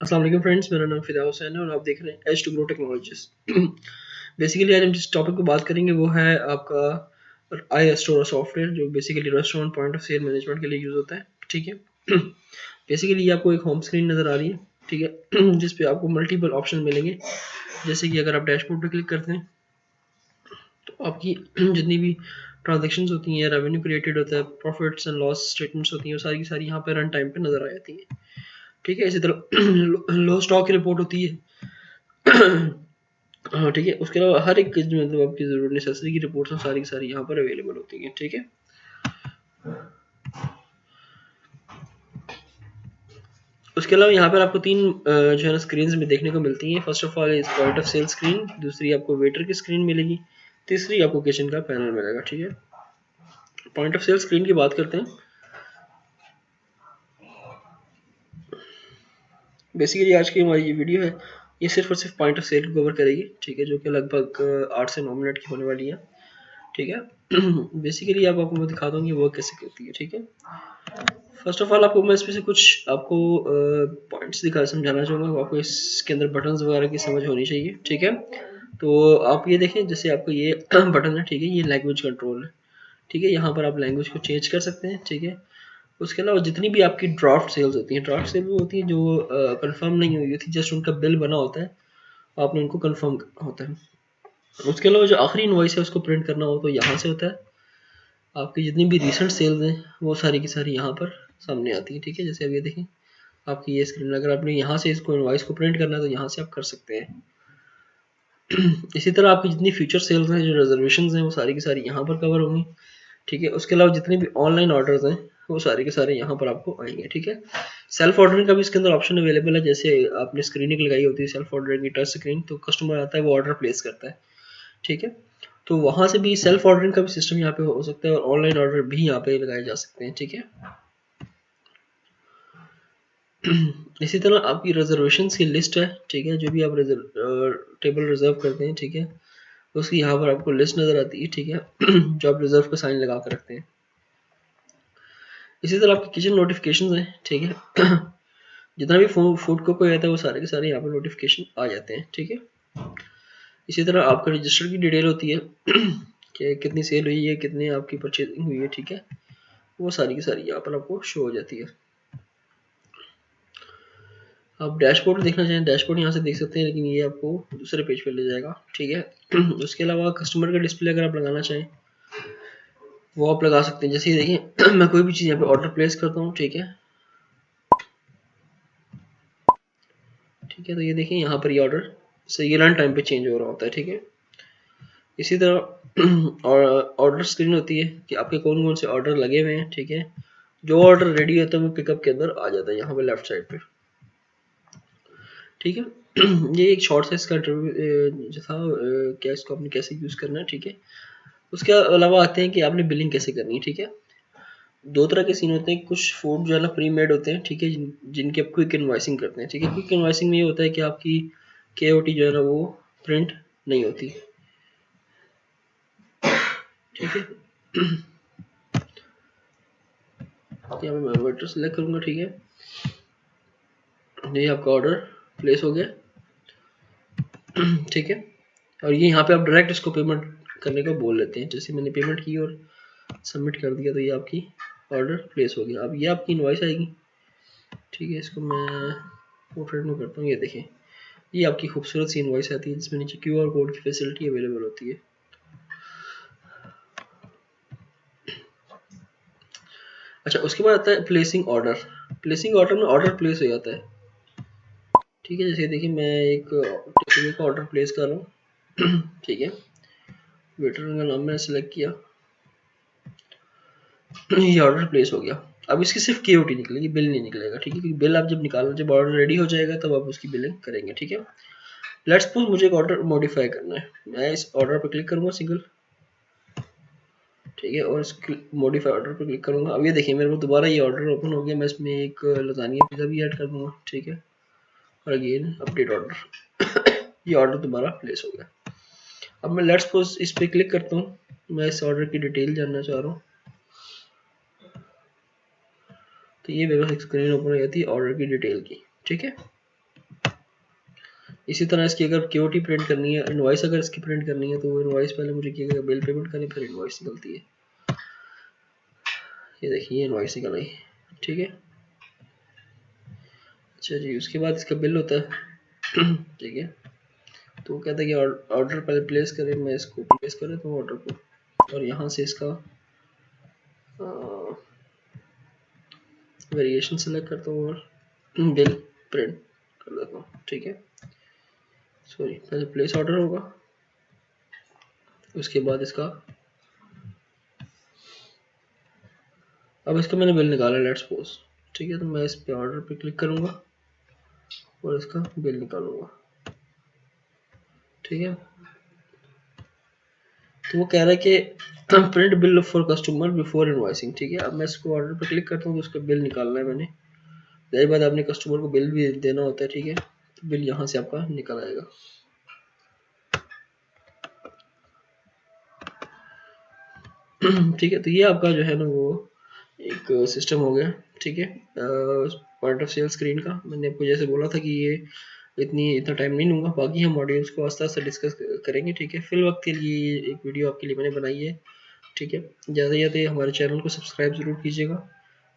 अस्सलाम वालेकुम फ्रेंड्स, मेरा नाम फिदा हुसैन है और आप देख रहे हैं edge to grow technologies. Basically आज हम जिस टॉपिक पे बात करेंगे वो है आपका आई स्टोर सॉफ्टवेयर, जो basically restaurant point of sale management के लिए यूज़ होता है। ठीक है। बेसिकली ये आपको एक होम स्क्रीन नज़र आ रही है। ठीक है। जिस पे आपको मल्टीपल ऑप्शन मिलेंगे, जैसे कि अगर आप डैशबोर्ड पे क्लिक करते हैं तो आपकी जितनी भी ट्रांजेक्शंस होती हैं, रेवेन्यू क्रिएटेड होता है, प्रॉफिट्स एंड लॉस स्टेटमेंट्स होती हैं, वो सारी की सारी यहाँ पे रन टाइम पे नज़र आ जाती हैं। ठीक है। इसी तरह लो स्टॉक की रिपोर्ट होती है। हाँ, ठीक है। उसके अलावा हर एक जो मतलब आपकी ज़रूरत नेसेसरी की रिपोर्ट्स हैं, सारी की सारी यहाँ पर अवेलेबल होती हैं। ठीक है। उसके अलावा यहाँ पर आपको तीन जो है ना स्क्रीन में देखने को मिलती हैं। फर्स्ट ऑफ ऑल इस पॉइंट ऑफ सेल स्क्रीन, दूसरी आपको वेटर की स्क्रीन मिलेगी, तीसरी आपको किचन का पैनल मिलेगा। ठीक है। पॉइंट ऑफ सेल स्क्रीन की बात करते हैं। बेसिकली आज की हमारी ये वीडियो है, ये सिर्फ और सिर्फ पॉइंट ऑफ सेल को कवर करेगी। ठीक है। जो कि लगभग 8 से 9 मिनट की होने वाली है। ठीक है। बेसिकली अब आपको मैं दिखा दूंगी वो कैसे करती है। ठीक है। फर्स्ट ऑफ ऑल आपको मैं इसमें से कुछ आपको पॉइंट्स दिखा समझाना चाहूँगा। आपको इसके अंदर बटन्स वगैरह की समझ होनी चाहिए। ठीक है। तो आप ये देखें, जैसे आपको ये बटन है, ठीक है, ये लैंग्वेज कंट्रोल है। ठीक है। यहाँ पर आप लैंग्वेज को चेंज कर सकते हैं। ठीक है। उसके अलावा जितनी भी आपकी ड्राफ्ट सेल्स होती हैं, ड्राफ्ट सेल वो होती हैं जो कंफर्म नहीं हुई होती, जस्ट उनका बिल बना होता है, आपने उनको कंफर्म करना होता है। उसके अलावा जो आखिरी इनवॉइस है उसको प्रिंट करना हो तो यहाँ से होता है। आपकी जितनी भी रिसेंट सेल्स हैं वो सारी की सारी यहाँ पर सामने आती है। ठीक है। जैसे अब ये देखें, आपकी ये स्क्रीन, अगर आपने यहाँ से इसको इनवॉइस को प्रिंट करना है तो यहाँ से आप कर सकते हैं। इसी तरह आपकी जितनी फ्यूचर सेल्स हैं, जो रिजर्वेशन हैं, वो सारी की सारी यहाँ पर कवर होंगी। ठीक है। उसके अलावा जितने भी ऑनलाइन ऑर्डर्स हैं वो सारे के सारे यहाँ पर आपको आएंगे। ठीक है। सेल्फ ऑर्डरिंग का भी इसके अंदर ऑप्शन अवेलेबल है। जैसे आपने स्क्रीनिंग लगाई होती है सेल्फ ऑर्डरिंग की, टच स्क्रीन, तो कस्टमर आता है, वो ऑर्डर प्लेस करता है। ठीक है। तो वहाँ से भी सेल्फ ऑर्डरिंग का भी सिस्टम यहाँ पे हो सकता है और ऑनलाइन ऑर्डर भी यहाँ पे लगाए जा सकते हैं। ठीक है। इसी तरह आपकी रिजर्वेशंस की लिस्ट है। ठीक है। जो भी आप टेबल रिजर्व करते हैं, ठीक है, उसकी यहाँ पर आपको लिस्ट नज़र आती है। ठीक है। जो आप रिजर्व का साइन लगा कर रखते हैं। इसी तरह आपकी किचन नोटिफिकेशन है। ठीक है। जितना भी फूड को कोई आता है वो सारे के सारे यहाँ पर नोटिफिकेशन आ जाते हैं। ठीक है। इसी तरह आपका रजिस्टर की डिटेल होती है कि कितनी सेल हुई है, कितनी आपकी परचेजिंग हुई है। ठीक है। वो सारी की सारी यहाँ पर आपको शो हो जाती है। आप डैशबोर्ड देखना चाहें, डैशबोर्ड यहाँ से देख सकते हैं, लेकिन ये आपको दूसरे पेज पे ले जाएगा। ठीक है। उसके अलावा कस्टमर का डिस्प्ले अगर आप लगाना चाहें वो आप लगा सकते हैं। जैसे ये देखिए, मैं कोई भी चीज़ यहाँ पे ऑर्डर प्लेस करता हूँ। ठीक है। ठीक है। तो ये देखिए, यहाँ पर ये ऑर्डर से ये रन टाइम पे चेंज हो रहा होता है। ठीक है। इसी तरह और ऑर्डर स्क्रीन होती है कि आपके कौन कौन से ऑर्डर लगे हुए हैं। ठीक है। जो ऑर्डर रेडी होता है वो पिकअप के अंदर आ जाता है यहाँ पे लेफ्ट साइड पे। ठीक है। ये एक शॉर्ट सा इसका जो था, क्या इसको आपने कैसे यूज़ करना है। ठीक है। उसके अलावा आते हैं कि आपने बिलिंग कैसे करनी है। ठीक है। दो तरह के सीन होते हैं। कुछ फूड जो है ना प्री मेड होते हैं। ठीक है। जिनकी आप क्विक इनवॉइसिंग करते हैं। ठीक है। क्विक इनवॉइसिंग में ये होता है कि आपकी KOT जो है ना वो प्रिंट नहीं होती। ठीक है। यहाँ पे मैं वेटर सेलेक्ट करूँगा। ठीक है। ये आपका ऑर्डर प्लेस हो गया। ठीक है। और ये यहाँ पे आप डायरेक्ट इसको पेमेंट करने को बोल लेते हैं। जैसे मैंने पेमेंट की और सबमिट कर दिया तो ये आपकी ऑर्डर प्लेस हो गया। अब ये आपकी इनवॉइस आएगी। ठीक है। इसको मैं पोर्ट्रेट में करता हूँ। ये देखें, ये आपकी खूबसूरत सी इनवॉइस आती है जिसमें नीचे QR कोड की फैसिलिटी अवेलेबल होती है। अच्छा, उसके बाद आता है प्लेसिंग ऑर्डर। प्लेसिंग ऑर्डर में ऑर्डर प्लेस हो जाता है। ठीक है। जैसे देखिए, मैं एक टिफिन का ऑर्डर प्लेस कर रहा हूँ। ठीक है। वेटर का नाम मैंने सेलेक्ट किया, ये ऑर्डर प्लेस हो गया। अब इसकी सिर्फ KOT निकलेगी, बिल नहीं निकलेगा। ठीक है। क्योंकि बिल आप जब निकालो, जब ऑर्डर रेडी हो जाएगा तब आप उसकी बिलिंग करेंगे। ठीक है। लेट्स सपोज मुझे एक ऑर्डर मॉडिफाई करना है। मैं इस ऑर्डर पर क्लिक करूंगा सिंगल। ठीक है। और इस मॉडिफाई ऑर्डर पर क्लिक करूंगा। अब ये देखिए, मेरे को दोबारा ये ऑर्डर ओपन हो गया। मैं इसमें एक लजानिया पिज़्ज़ा भी ऐड कर दूंगा। ठीक है। और अगेन अपडेट ऑर्डर। ये ऑर्डर दोबारा प्लेस हो गया। अब मैं लेट्स सपोज इस पर क्लिक करता हूँ। मैं इस ऑर्डर की डिटेल जानना चाह रहा हूँ। तो ये मेरे पास एक स्क्रीन ओपन हो जाती है ऑर्डर की डिटेल की। ठीक है। इसी तरह इसकी अगर क्यूटी प्रिंट करनी है, इनवॉइस अगर इसकी प्रिंट करनी है, तो वो इनवॉइस पहले मुझे क्या बिल पेमेंट करें, फिर इनवॉइस निकलती है। ये देखिए इनवॉइस निकल आई, ठीक है। अच्छा जी, उसके बाद इसका बिल होता है ठीक है। तो वो कहता है कि ऑर्डर पहले प्लेस करें, मैं इसको प्लेस कर देता हूँ ऑर्डर को, और यहाँ से इसका वेरिएशन सेलेक्ट करता हूँ और बिल प्रिंट कर देता हूँ, ठीक है। सॉरी, पहले प्लेस ऑर्डर होगा, उसके बाद इसका, अब इसका मैंने बिल निकाला लेट्स सपोज, ठीक है। तो मैं इस पे ऑर्डर पे क्लिक करूँगा और इसका बिल निकालूंगा, ठीक है। तो वो कह रहा है कि print bill for customer before invoicing, ठीक है। अब मैं इसको ऑर्डर पे क्लिक करता हूँ तो उसका बिल निकालना है मैंने, जाहिर बात आपने कस्टमर को बिल भी देना होता है, ठीक है। तो बिल यहाँ से आपका निकल आएगा। ठीक है, तो ये आपका जो है ना वो एक सिस्टम हो गया, ठीक है। पॉइंट ऑफ सेल स्क्रीन का मैंने आपको जैसे बोला था कि ये इतना टाइम नहीं लूँगा, बाकी हम मॉड्यूल्स को आस्ते आस्ते डिस्कस करेंगे, ठीक है। फिल वक्त के लिए एक वीडियो आपके लिए मैंने बनाई है, ठीक है। ज़्यादा से ज़्यादा हमारे चैनल को सब्सक्राइब ज़रूर कीजिएगा।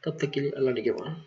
तब तक के लिए अल्लाह निगहबान।